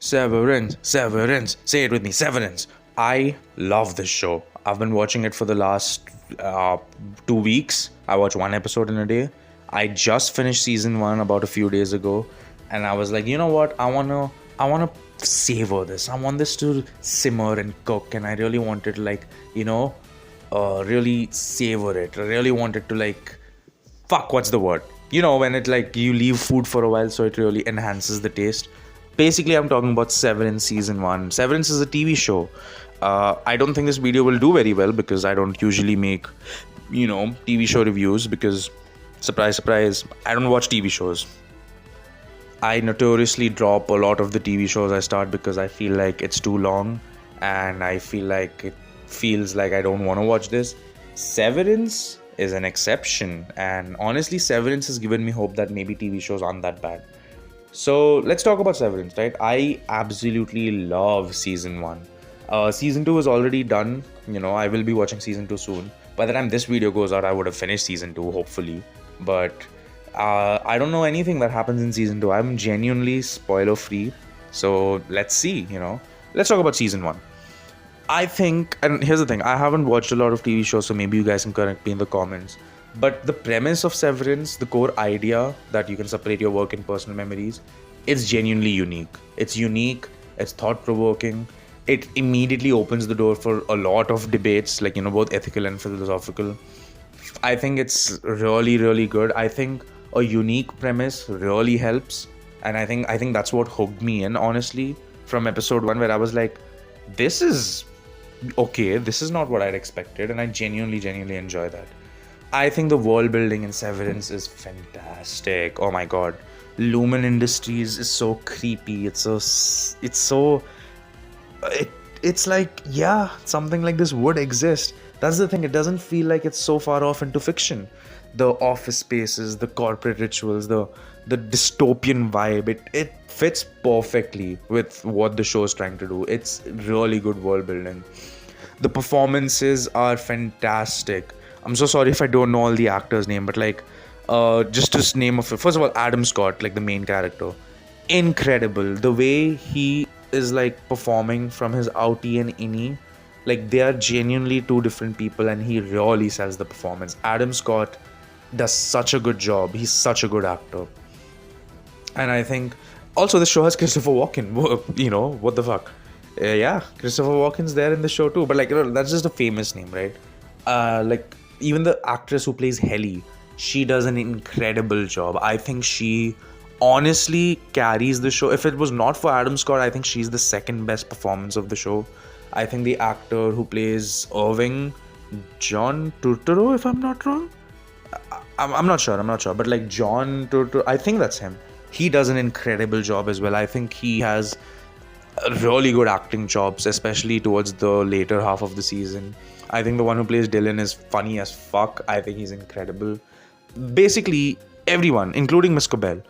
Severance, Severance, say it with me, Severance. I love this show. I've been watching it for the last 2 weeks. I watch one episode in a day. I just finished season one about a few days ago, and I was like, you know what? I wanna savor this. I want this to simmer and cook, and I really wanted to really savor it. I really wanted to fuck, what's the word? When it you leave food for a while, so it really enhances the taste. Basically, I'm talking about Severance season 1. Severance is a TV show. I don't think this video will do very well because I don't usually make TV show reviews because, surprise surprise, I don't watch TV shows. I notoriously drop a lot of the TV shows I start because I feel like it's too long and I feel like it feels like I don't want to watch this. Severance is an exception, and honestly, Severance has given me hope that maybe TV shows aren't that bad. So let's talk about Severance, right? I absolutely love season 1. Season 2 is already done. I will be watching season 2 soon. By the time this video goes out, I would have finished season 2, hopefully. But I don't know anything that happens in season 2. I'm genuinely spoiler free. So let's see, Let's talk about season 1. I think, and here's the thing, I haven't watched a lot of TV shows, so maybe you guys can correct me in the comments. But the premise of Severance, the core idea that you can separate your work and personal memories, it's genuinely unique. It's unique, it's thought-provoking. It immediately opens the door for a lot of debates, both ethical and philosophical. I think it's really, really good. I think a unique premise really helps. And I think that's what hooked me in, honestly, from episode 1, where I was like, this is okay, this is not what I'd expected, and I genuinely enjoy that. I think the world building in Severance is fantastic. Oh my god, Lumen Industries is so creepy. It's like, yeah, something like this would exist. That's the thing, it doesn't feel like it's so far off into fiction. The office spaces, the corporate rituals, the dystopian vibe, it fits perfectly with what the show is trying to do. It's really good world building. The performances are fantastic. I'm so sorry if I don't know all the actors' name, but just to name of it. First of all, Adam Scott, the main character, incredible. The way he is performing from his outie and innie, they are genuinely two different people, and he really sells the performance. Adam Scott does such a good job. He's such a good actor. And I think also the show has Christopher Walken. What the fuck? Yeah, Christopher Walken's there in the show too. But that's just a famous name, right? Even the actress who plays Helly, she does an incredible job. I think she honestly carries the show. If it was not for Adam Scott, I think she's the second best performance of the show. I think the actor who plays Irving, John Turturro, if I'm not wrong, I'm not sure, but John Turturro, I think that's him. He does an incredible job as well. I think he has really good acting chops, especially towards the later half of the season. I think the one who plays Dylan is funny as fuck. I think he's incredible. Basically, everyone, including Miss Cobell,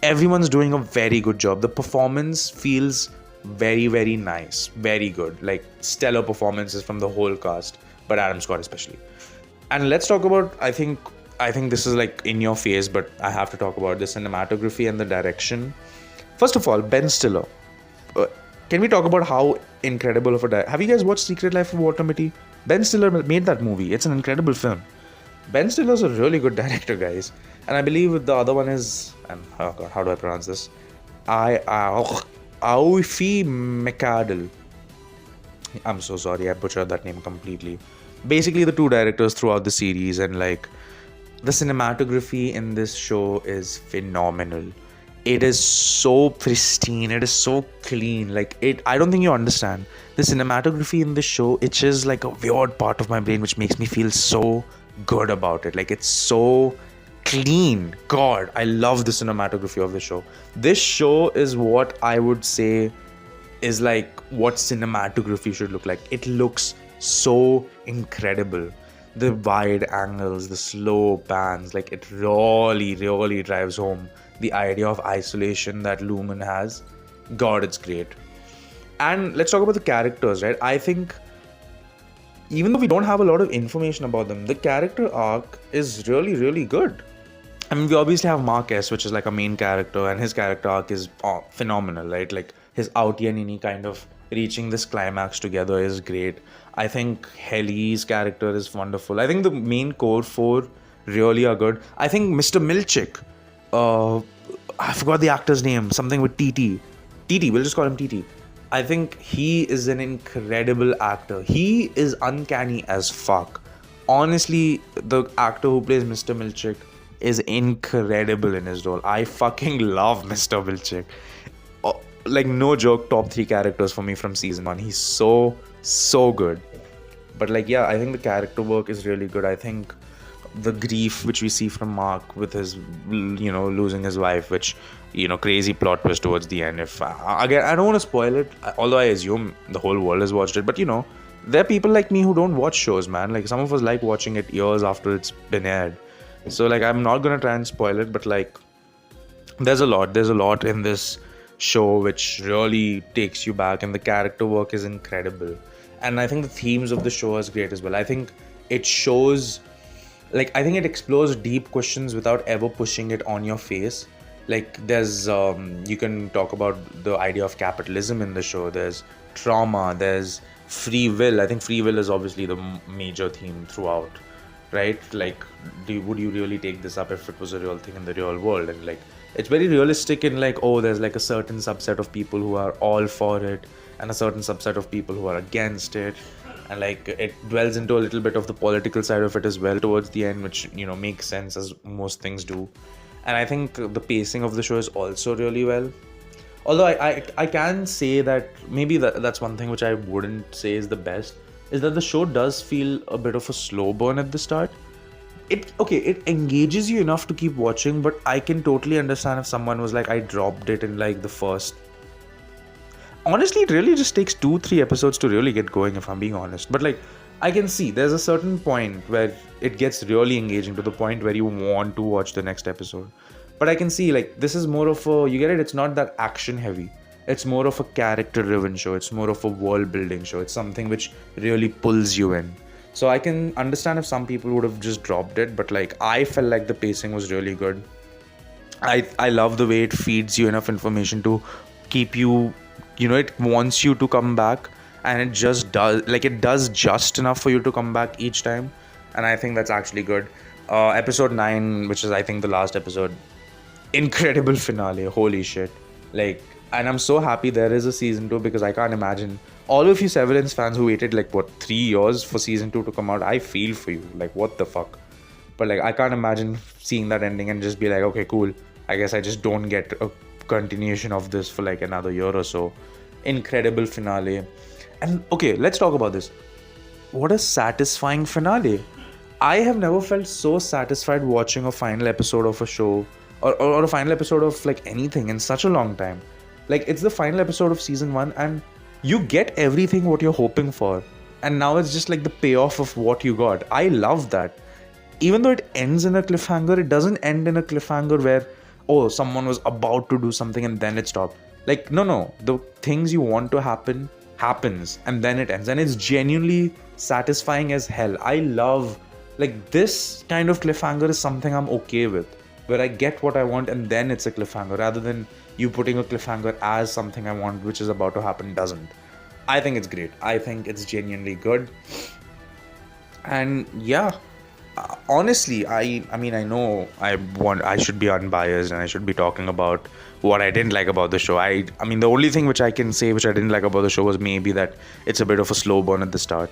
everyone's doing a very good job. The performance feels very, very nice. Very good. Stellar performances from the whole cast, but Adam Scott especially. And let's talk about, I think this is in your face, but I have to talk about the cinematography and the direction. First of all, Ben Stiller. Can we talk about how incredible of a director? Have you guys watched Secret Life of Walter Mitty? Ben Stiller made that movie. It's an incredible film. Ben Stiller's a really good director, guys. And I believe the other one is, oh god, how do I pronounce this? Aoife McArdle. I'm so sorry, I butchered that name completely. Basically, the two directors throughout the series, and the cinematography in this show is phenomenal. It is so pristine. It is so clean. I don't think you understand. The cinematography in this show, it's just a weird part of my brain which makes me feel so good about it. It's so clean. God, I love the cinematography of the show. This show is what I would say is what cinematography should look like. It looks so incredible. The wide angles, the slow pans, it really drives home the idea of isolation that Lumen has. God, it's great. And let's talk about the characters, right? I think even though we don't have a lot of information about them, the character arc is really, really good. I mean, we obviously have Marcus, which is like a main character, and his character arc is phenomenal, right? Like his Aoti and Ini kind of reaching this climax together is great. I think Helly's character is wonderful. I think the main core four really are good. I think Mr. Milchick, uh, I forgot the actor's name, something with TT. TT, we'll just call him TT. I think he is an incredible actor. He is uncanny as fuck. Honestly, the actor who plays Mr. Milchick is incredible in his role. I fucking love Mr. Milchick. Like, no joke, top 3 characters for me from season 1. He's so good. But like, yeah, I think the character work is really good. I think the grief which we see from Mark with his, losing his wife, which, crazy plot twist towards the end. If again, I don't want to spoil it, although I assume the whole world has watched it. But there are people like me who don't watch shows, man. Like, some of us like watching it years after it's been aired. So like, I'm not gonna try and spoil it, but like, there's a lot in this show which really takes you back, and the character work is incredible. And I think the themes of the show is great as well. I think it shows, like, I think it explores deep questions without ever pushing it on your face. Like, there's you can talk about the idea of capitalism in the show. There's trauma, there's free will. I think free will is obviously the major theme throughout, right? Like, would you really take this up if it was a real thing in the real world? And like, it's very realistic in like, oh, there's like a certain subset of people who are all for it and a certain subset of people who are against it. And like, it dwells into a little bit of the political side of it as well towards the end, which makes sense, as most things do. And I think the pacing of the show is also really well. Although I can say that maybe that's one thing which I wouldn't say is the best, is that the show does feel a bit of a slow burn at the start. It engages you enough to keep watching, but I can totally understand if someone was like, I dropped it in like the first. Honestly, it really just takes 2-3 episodes to really get going, if I'm being honest. But like, I can see there's a certain point where it gets really engaging, to the point where you want to watch the next episode. But I can see, like, this is more of a, you get it, it's not that action heavy. It's more of a character driven show. It's more of a world building show. It's something which really pulls you in. So I can understand if some people would have just dropped it, but like, I felt like the pacing was really good. I love the way it feeds you enough information to keep you, it wants you to come back, and it just does, like, it does just enough for you to come back each time. And I think that's actually good. Episode 9, which is I think the last episode, incredible finale, holy shit. Like, and I'm so happy there is a season 2, because I can't imagine all of you Severance fans who waited like 3 years for season 2 to come out. I feel for you, like, what the fuck. But like, I can't imagine seeing that ending and just be like, okay, cool, I guess I just don't get a continuation of this for like another year or so. Incredible finale. And okay, let's talk about this. What a satisfying finale. I have never felt so satisfied watching a final episode of a show, or a final episode of like anything, in such a long time. Like, it's the final episode of season 1, and you get everything what you're hoping for, and now it's just like the payoff of what you got. I love that. Even though it ends in a cliffhanger, it doesn't end in a cliffhanger where, oh, someone was about to do something and then it stopped. Like, no, the things you want to happen happens, and then it ends, and it's genuinely satisfying as hell. I love, like, this kind of cliffhanger is something I'm okay with, where I get what I want and then it's a cliffhanger, rather than you putting a cliffhanger as something I want which is about to happen doesn't. I think it's great. I think it's genuinely good. And yeah, honestly, I mean, I know I should be unbiased and I should be talking about what I didn't like about the show. I mean, the only thing which I can say which I didn't like about the show was maybe that it's a bit of a slow burn at the start.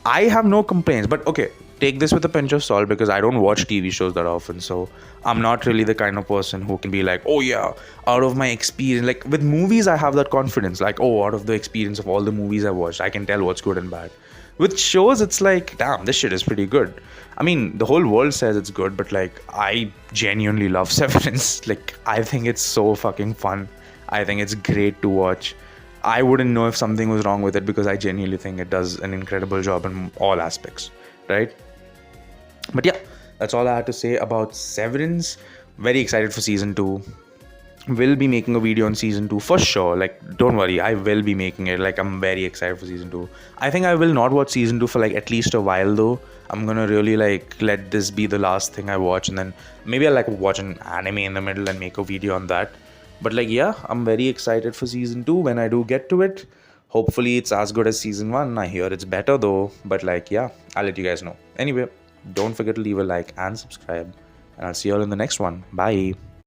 I have no complaints, but okay, take this with a pinch of salt, because I don't watch TV shows that often, so I'm not really the kind of person who can be like, oh yeah, out of my experience, like with movies I have that confidence, like, oh, out of the experience of all the movies I watched, I can tell what's good and bad. With shows, it's like, damn, this shit is pretty good. I mean, the whole world says it's good, but like, I genuinely love Severance. Like, I think it's so fucking fun. I think it's great to watch. I wouldn't know if something was wrong with it, because I genuinely think it does an incredible job in all aspects, right? But yeah, that's all I had to say about Severance. Very excited for season 2. Will be making a video on season 2 for sure. Like, don't worry, I will be making it. Like, I'm very excited for season 2. I think I will not watch season 2 for like at least a while though. I'm gonna really like let this be the last thing I watch, and then maybe I'll like watch an anime in the middle and make a video on that. But like, yeah, I'm very excited for season 2 when I do get to it. Hopefully it's as good as season 1. I hear it's better though, but like, yeah, I'll let you guys know. Anyway, don't forget to leave a like and subscribe, and I'll see you all in the next one. Bye.